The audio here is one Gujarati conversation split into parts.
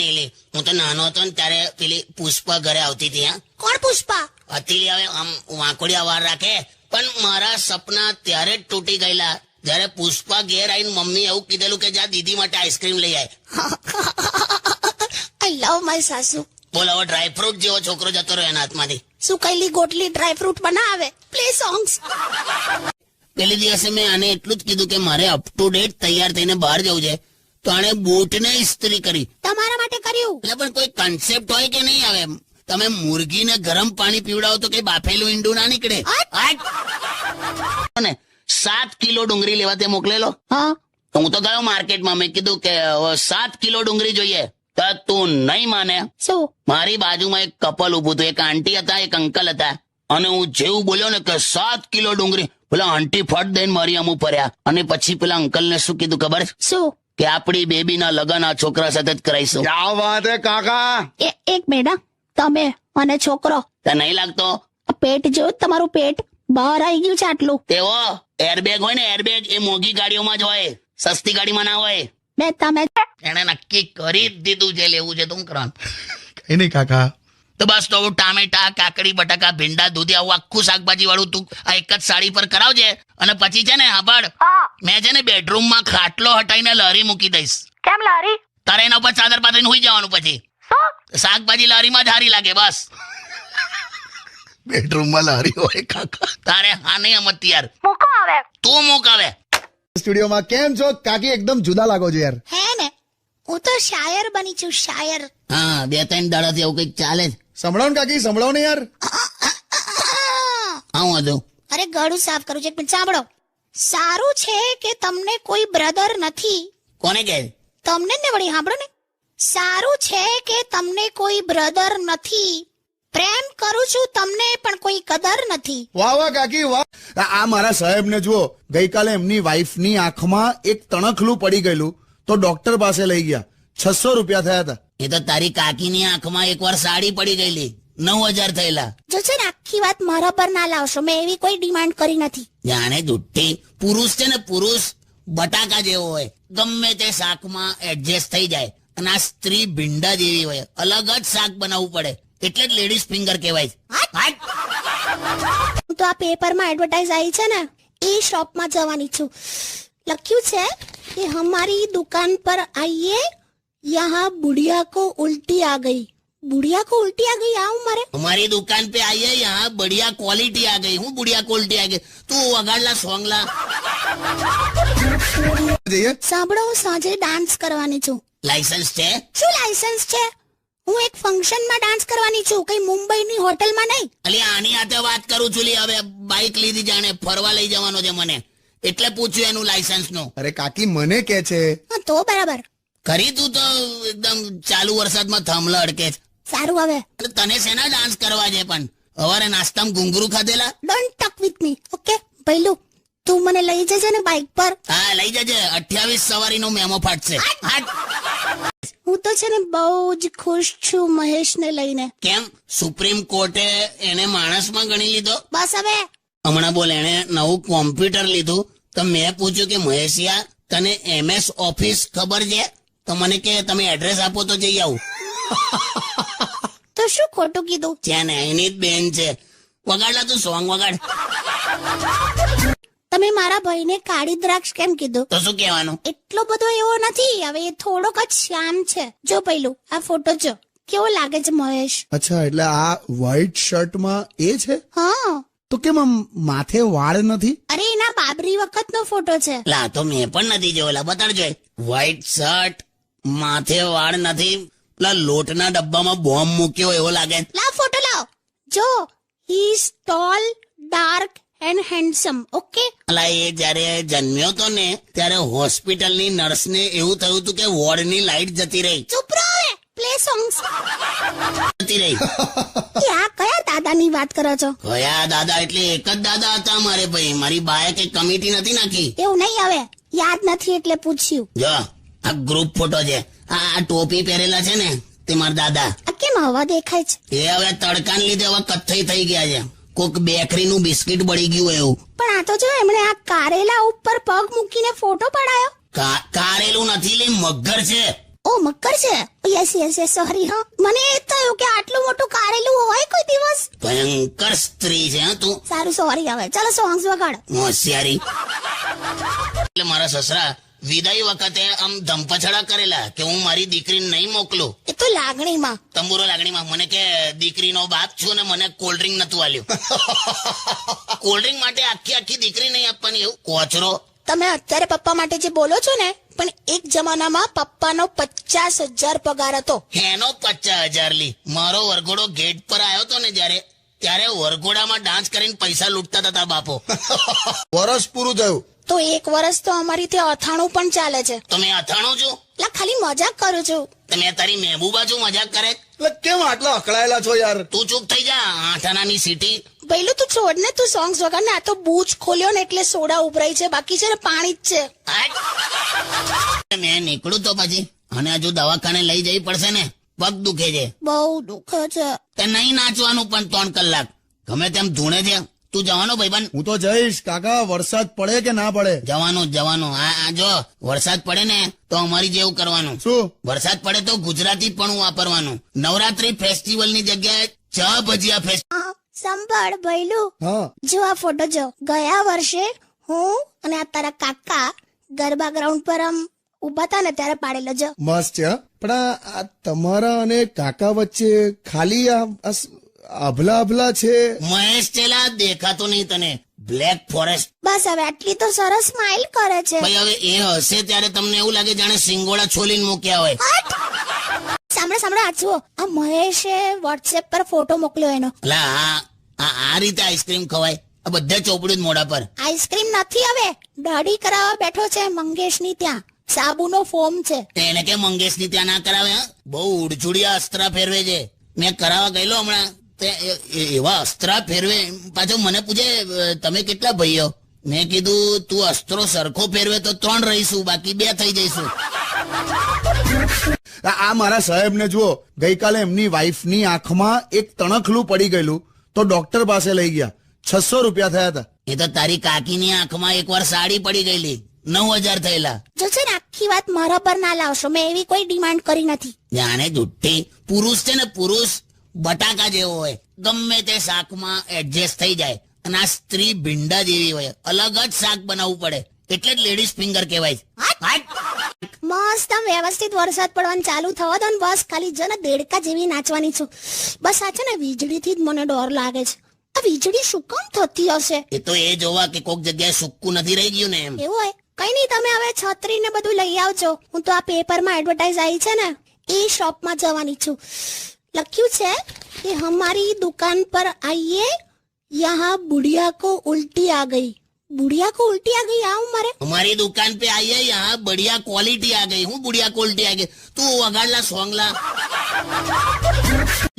પેલી હું તો નાનો હતો ને ત્યારે પેલી પુષ્પા ઘરે આવતી હતી. હા, કોણ પુષ્પા? હતી હવે આમ વાંકોડિયા વાર રાખે, પણ મારા સપના ત્યારે જ તૂટી ગયેલા જયારે પુષ્પા ઘેર આવીને મમ્મી એવું કીધેલું કે જા દીદી માટે આઈસ્ક્રીમ લઈ આય. આઈ લવ માય સાસુ. બોલ, હવે ડ્રાયફ્રૂટ જેવો છોકરો જતો રહ્યો એના હાથમાંથી. સુકાયેલી ગોટલી ડ્રાયફ્રૂટ બનાવે. Play songs. પેલી દિવસે મેં આને એટલું જ કીધું કે મારે અપ ટુ ડેટ તૈયાર થઈને બહાર જવું છે, તો આને બૂટને ઇસ્ત્રી કરી. તમારા માટે કર્યું? એટલે પણ કોઈ કન્સેપ્ટ હોય કે નહીં આવે? તમે મુર્ગીને ગરમ પાણી પીવડાવો તો કઈ બાફેલું ઈંડું ના નીકળે. 7 કિલો ડુંગળી લેવા તે મોકલેલો. હા, તો હું તો ગયો માર્કેટમાં. મેં કીધું કે 7 કિલો ડુંગળી જોઈએ. તો તું નહીં માને, શું? મારી બાજુમાં એક કપલ ઉભું હતું. એક આંટી હતા, એક અંકલ હતા. અને હું જેવું બોલ્યો ને કે 7 કિલો ડુંગળી, પેલા આંટી ફટ દઈને મારી અમુક પડ્યા. અને પછી પેલા અંકલ ને શું કીધું ખબર? શું? કે આપણી બેબીના લગ્ન આ છોકરા સાથે જ કરાઈશું. ક્યાં વાત હે કાકા? એક મિનિટ. તમે અને છોકરો તો નહીં લાગતો? પેટ જો તમારું પેટ બહાર આવી ગયું છે આટલું. તેવો એરબેગ હોય ને, એરબેગ એ મોંઘી ગાડીઓમાં જ હોય, સસ્તી ગાડીમાં ના હોય. બે તમે એને નક્કી કરી જ દીધું જે લેવું છે. તું કરવાનું કઈ નહીં કાકા. તો બસ. તો ટામેટા, કાકડી, બટાકા, ભીંડા, દૂધી, આવું આખું શાકભાજી વાળું તું આ એક જ સાડી પર કરાવજે. અને પછી છે ને હાબડ, મેં છે ને બેડરૂમમાં ખાટલો હટાઈને લારી મૂકી દઈશ. કેમ લારી? તારે એના ઉપર ચાદર પાથરીને હુઈ જવાનું. પછી શાકભાજી લારીમાં જ હારી લાગે. બસ બેડરૂમમાં લારી હોય કાકા. તારે હા નહીં અમત યાર. મૂકો હવે. તું મૂક હવે. સ્ટુડિયોમાં કેમ છો કાકી? એકદમ જુદા લાગો છો યાર. હે ને, હું તો શાયર બની છું, શાયર. હા, 2-3 દાડાથી એવું કઈક ચાલે જ. સંભળાવો ને કાકી, સંભળાવો ને યાર. હા, હું હતું. અરે ગળું સાફ કરું છે. એક મિનિટ સાંભળો. સારું છે કે તમને કોઈ બ્રધર નથી. કોને કહે? તમને ને વળી સાંભળો ને. સારું છે કે તમને કોઈ બ્રધર નથી. પ્રેમ કરું છું તમને, પણ કોઈ કદર નથી. વાહ વાહ કાકી વાહ. આ મારા સાહેબ ને જુઓ, ગઈકાલે એમની વાઈફની આંખમાં એક તણખલું પડી ગયેલું તો ડોક્ટર પાસે લઈ ગયા. 600 રૂપિયા થયા હતા. એ તો તારી કાકીની આંખમાં એકવાર સાડી પડી ગયેલી, 9000 થયેલા. જો છે ને આખી વાત મારા પર ના લાવશો. મેં એવી કોઈ ડિમાન્ડ કરી નથી. જાણે જુઠ્ઠી. પુરુષ છે ને, પુરુષ બટાકા જેવો હોય, ગમે તે શાકમાં એડજસ્ટ થઈ જાય. અને આ સ્ત્રી ભીંડા જેવી હોય, અલગ જ શાક બનાવવું પડે. એટલે જ લેડીઝ ફિંગર કહેવાય. હું તો આ પેપરમાં એડવર્ટાઇઝ આવી છે ને, એ શોપમાં જવાની છું. લખ્યું છે કે હમારી દુકાન પર આइए, यहाँ बुढ़िया को उल्टी आ गई. बुढ़िया को उल्टी आ गई. આવું મારે? हमारी दुकान पे आइए, यहाँ बढ़िया क्वालिटी आ गई. હું बढ़िया क्वालिटी आ गई? તું વગાડલા સોંગ લા. જઈએ. સાંભળો, હું સાંજે ડાન્સ કરવાની છું. લાયસન્સ છે? શું લાયસન્સ છે? હું એક ફંક્શનમાં ડાન્સ કરવાની છું, કઈ મુંબઈની હોટલમાં નહીં. અલી આની હાથે વાત કરું છું. લી હવે બાઇક લીધી, જાણે ફરવા લઈ જવાનો છે મને, એટલે પૂછ્યું એનું લાયસન્સ નું. અરે કાકી મને કે છે. હા, તો બરાબર. ખરી તું તો એકદમ ચાલુ વરસાદમાં થાંભલા અડકે છે. સારું. હવે એટલે તને શેના ડાન્સ કરવા છે? પણ હવારે નાસ્તામાં ઘુંઘરું ખાધેલા? Don't talk with me, okay? પહેલું તું મને લઈ જજે ને બાઇક પર. હા, લઈ જજે. 28 સવારીનો મેમો ફાટશે. હું તો છે ને બહુ જ ખુશ છું મહેશને લઈને. કેમ? સુપ્રીમ કોર્ટે એને માણસમાં ગણી લીધો? બસ હવે. હમણાં બોલ, એને નવું કોમ્પ્યુટર લીધું તો મેં પૂછ્યું કે મહેશિયા, તને MS ઓફિસ ખબર છે? તો મને કે તમે એડ્રેસ આપો તો જઈ આવું. તો શું ખોટું કીધું? છે ને, એની જ બેન છે. વગાડલા તું સોંગ વગાડ. તમે મારા ભાઈને કાળી દ્રાક્ષ કેમ કીધું? તો શું કહેવાનું? એટલો બધો એવો નથી. હવે એ થોડોક જ શ્યામ છે. જો પહેલું આ ફોટો જો, કેવો લાગે છે મહેશ? અચ્છા, એટલે આ વ્હાઈટ શર્ટમાં એ છે? હા. તો કેમ આમ માથે વાળ નથી? અરે એના બાબરી વખતનો ફોટો છે. લા, તો મેં પણ નથી જોયેલા. બતાડજો. વ્હાઈટ શર્ટ, માથે વાળ નથી, પેલા લોટના ડબ્બામાં બોમ્બ મૂક્યો એવો લાગે. લાવ ફોટો લાવ. જો, he is tall, dark and handsome. Okay? અલા, એ જયારે જન્મ્યો તો ને ત્યારે હોસ્પિટલની નર્સને એવું થયું હતું કે વોર્ડની લાઈટ જતી રહી. ચૂપ રહો હવે. Play songs. જતી રહી. આ કયા દાદાની વાત કરો છો? કયા દાદા? એટલે એક જ દાદા હતા મારે ભાઈ. મારી બાએ કઈ કમિટી નથી નાખી. એવું નહીં. હવે યાદ નથી એટલે પૂછ્યું. જો, આ ગ્રુપ ફોટો છે. આ ટોપી પહેરેલા છે ને, તે મારા દાદા. આ કેમ હવા દેખાય છે? એ હવે તડકાને લીધે હવે કથ્થઈ થઈ ગયા છે. કોક બેકરીનું બિસ્કિટ બળી ગયું એવું. પણ આ તો જો એમણે આ કારેલા ઉપર પગ મૂકીને ફોટો પડાયો. કારેલું નથી, લે મગર છે. ઓ મકર છે. યસ યસ યસ સોરી હા, મને એ થયું કે આટલું મોટું કારેલું હોય કોઈ દિવસ. ભયંકર સ્ત્રી છે હા તું. સારું સોરી. હવે ચાલો સોંગ્સ વગાડ. હોશિયારી. એટલે મારા સસરા વિદાય વખતે આમ ધમપછડા કરેલા કે હું મારી દીકરીને નહીં મોકલું. એ તો લાગણીમાં. તંબુરો લાગણીમાં મને કે દીકરીનો બાપ છું ને મને કોલ્ડ ડ્રિંક નતું આલ્યું. કોલ્ડ ડ્રિંક માટે આખી આખી દીકરી નહીં આપવાની એવું કોચરો. તમે અત્યારે પપ્પા માટે જે બોલો છો ને, પણ એક જમાનામાં પપ્પાનો 50,000 પગાર હતો. એનો 50,000 લી. મારો વરઘોડો ગેટ પર આવ્યો તો ને ત્યારે વરઘોડામાં ડાન્સ કરીને પૈસા લૂંટતા હતા બાપો. વરસ પૂરું થયું. તો એક વર્ષ તો અમારી ત્યાં અથાણું પણ ચાલે છે. તો મેં અથાણું છું. લા ખાલી મજાક કરું છું. તમે તારી મહેબૂબા છું મજાક કરે. એટલે કેમ આટલા અકળાયેલા છો યાર? તું ચૂપ થઈ જા આઠાનાની સીટી. પહેલું તું છોડ ને, તું સોંગ્સ વગાડ ને. આ તો બૂચ ખોલ્યો ને એટલે સોડા ઉભરાઈ છે, બાકી છે ને પાણી જ છે. મેં નીકળું તો પછી અને હજુ દવાખાને લઈ જવી પડશે ને. પગ દુખે છે. બહુ દુખે છે. તે નહીં નાચવાનું પણ 3 કલાક ગમે તેમ ધૂણે છે. તું જવાનો ભાઈબંધ? હું તો જઈશ કાકા. વરસાદ પડે કે ના પડે? જવાનું. આ જો વરસાદ પડે ને તો અમારી જેવું કરવાનું. શું? વરસાદ પડે તો ગુજરાતી પણ વાપરવાનું. નવરાત્રી ફેસ્ટિવલ ની જગ્યાએ ચા ભજીયા ફેસ્ટિવલ. હા, સંભાળ ભૈલું. હા. જો આ ફોટો જો. ગયા વર્ષે હું અને આ તારા કાકા ગરબા ગ્રાઉન્ડ પર આમ ઉભા હતા ને ત્યારે પાડેલો. જો મસ્ત છે હા. પણ આ તમારા અને કાકા વચ્ચે ખાલી આ અભલા છે. મહેશ ચેલા દેખાતો નહીં તને? Black forest. બસ હવે આટલી તો સરસ સ્માઇલ કરે છે. ભાઈ હવે એ હશે ત્યારે તમને એવું લાગે જાણે સિંગોડા છોલીને મૂક્યા હોય. સાંભળો આ જુઓ. આ મહેશે વોટ્સએપ પર ફોટો મોકલ્યો એનો. અલા આ રીતે આઈસ્ક્રીમ ખવાય? આ બધા ચોપડ્યું જ મોઢા પર. આઈસ્ક્રીમ નથી, હવે દાઢી કરાવવા બેઠો છે મંગેશની ત્યાં. સાબુનો ફોર્મ છે. એને કે મંગેશની ત્યાં ના કરાવે? હા, બહુ ઉડચુડિયા અસ્ત્રા ફેરવે છે. મેં કરાવવા ગયેલો હમણાં. એવા અસ્ત્રા ફેરવે. પાછો મને પૂછે તમે કેટલા ભાઈઓ? મેં કીધું તું અસ્ત્રો સરખો ફેરવે તો 3 રહીશું, બાકી 2 થઈ જઈશું. આ મારા સાહેબ ને જુઓ. ગઈકાલે એમની વાઈફની આંખમાં એક તણખલું પડી ગયેલું તો ડોક્ટર પાસે લઈ ગયા. 600 રૂપિયા થયા હતા. એ તો તારી કાકીની આંખમાં એકવાર સાડી પડી ગયેલી, 9,000 થયેલા. જો છે ને આખી વાત મારા પર ના લાવશો. મેં એવી કોઈ ડિમાન્ડ કરી નથી. જાણે જુઠ્ઠી. પુરુષ છે ને પુરુષ બટાકા જેવો હોય, ગમે તે શાકમાં એડજસ્ટ થઈ જાય. અને આ સ્ત્રી ભીંડા જેવી હોય, અલગ જ શાક બનાવવું પડે. એટલે જ લેડીઝ ફિંગર કહેવાય છે. મસ્ત આમ વ્યવસ્થિત વરસાદ પડવાનું ચાલુ થવા દો ને. બસ ખાલી જો ને દેડકા જેવી નાચવાની છું. બસ આ છે ને વીજળીથી જ મને ડર લાગે છે. આ વીજળી શું કામ થતી હશે? એ તો એ જોવા કે કોક જગ્યાએ સુક્કું નથી રહી ગયું ને એમ. એવું હોય? કઈ નહીં, તમે હવે છત્રી ને બધું લઈ આવજો. હું તો આ પેપરમાં એડવર્ટાઇઝ આવી છે ને એ શોપમાં જવાની છું. લખ્યું છે કે હમારી દુકાન પર આइए, यहाँ बुढ़िया को उल्टी आ गई. बुढ़िया को उल्टी आ गई आऊं मारे? हमारी दुकान पे आइए, यहाँ बढ़िया क्वालिटी आ गई. હું बुढ़िया क्वालिटी आ गई? તું વગાડલા સોંગલા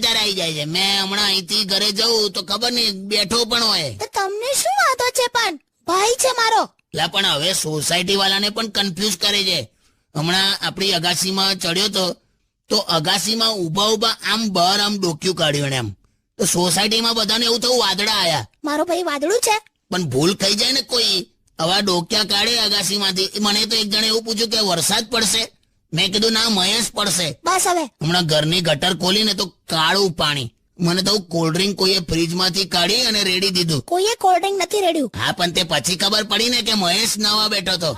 આવી જાય છે. મેં હમણાં અહીંથી ઘરે જવું તો ખબર નહીં બેઠો પણ હોય. તો તમને શું વાંધો છે? પણ ભાઈ છે મારો. લા પણ હવે સોસાયટી વાળાને પણ કન્ફ્યુઝ કરે છે. હમણાં આપણી અગાસીમાં ચડ્યો તો અગાસીમાં ઉભા આમ બહાર આમ ડોક્યું કાઢ્યું ને એમ. તો સોસાયટીમાં બધાને એવું થયું વાદળા આયા. મારો ભાઈ વાદળું છે. પણ ભૂલ થઈ જાય ને કોઈ, આવા ડોક્યા કાઢે અગાસીમાંથી. મને તો એક જણે એવું પૂછ્યું કે વરસાદ પડશે? મેં કીધું ના, મહેશ પડશે. બસ હવે હમણાં ઘરની ગટર ખોલીને તો કાળું પાણી. મને તો કોલ્ડ ડ્રિંક કોઈએ ફ્રીજમાંથી કાઢી અને રેડી દીધું. કોઈએ કોલ્ડ ડ્રિંક નથી રેડ્યું. હા, પણ તે પછી ખબર પડી ને કે મહેશ નવા બેઠો તો.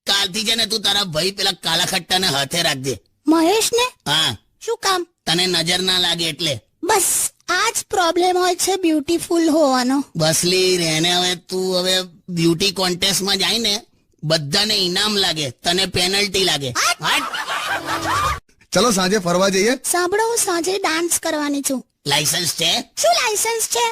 કાલથી છે ને તું તારા ભાઈ પેલા કાલા ખટ્ટાને હાથે રાખજે. મહેશ ને? હા. શું કામ? તને નજર ના લાગે એટલે. બસ આજ પ્રોબ્લેમ હોય છે બ્યુટીફુલ હોવાનો. બસલી રહેને. હવે તું હવે બ્યુટી કોન્ટેસ્ટમાં જાય ને બધાને ઇનામ લાગે, તને પેનલ્ટી લાગે. ચલો સાંજે ફરવા જઈએ. સાંભળો, હું સાંજે ડાન્સ કરવાની છું. લાયસન્સ છે? શું લાયસન્સ છે?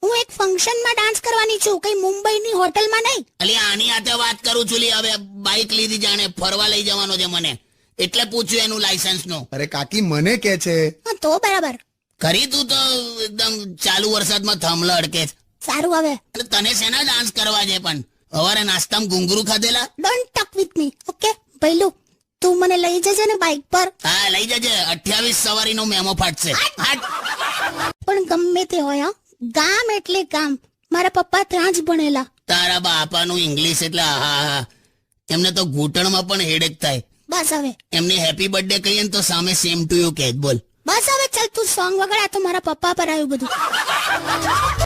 હું એક ફંક્શનમાં ડાન્સ કરવાની છું, કઈ મુંબઈની હોટલમાં નહીં. અલી આની હાથે વાત કરું છું. લી હવે બાઇક લીધી, જાણે ફરવા લઈ જવાનો છે મને, એટલે પૂછ્યું એનું લાયસન્સ નું. અરે કાકી મને કે છે. હા તો બરાબર. ખરી તું તો એકદમ ચાલુ વરસાદમાં થાંભલા અડકે છે. સારું હવે. એટલે તને શેના ડાન્સ કરવા છે પણ? હવારે નાસ્તામાં ઘૂંઘરું ખાધેલા? Don't talk with me, okay? પહેલું તું મને લઈ જજે ને બાઇક પર. હા લઈ જજે. 28 સવારીનો મેમો ફાટશે. પણ ગમે તે હોય, ગામ એટલે ગામ. મારા પપ્પા ત્યાં જ ભણેલા. તારા બાપાનું ઇંગ્લિશ એટલે હા. એમને તો ઘૂંટણમાં પણ હેડેક થાય. બસ હવે એમને હેપી બર્થડે કહીએ ને તો સામે સેમ ટુ યુ કહે. બોલ. બસ હવે ચાલ તું સોંગ વગાડ, આ તો મારા પપ્પા પર આવ્યું બધું.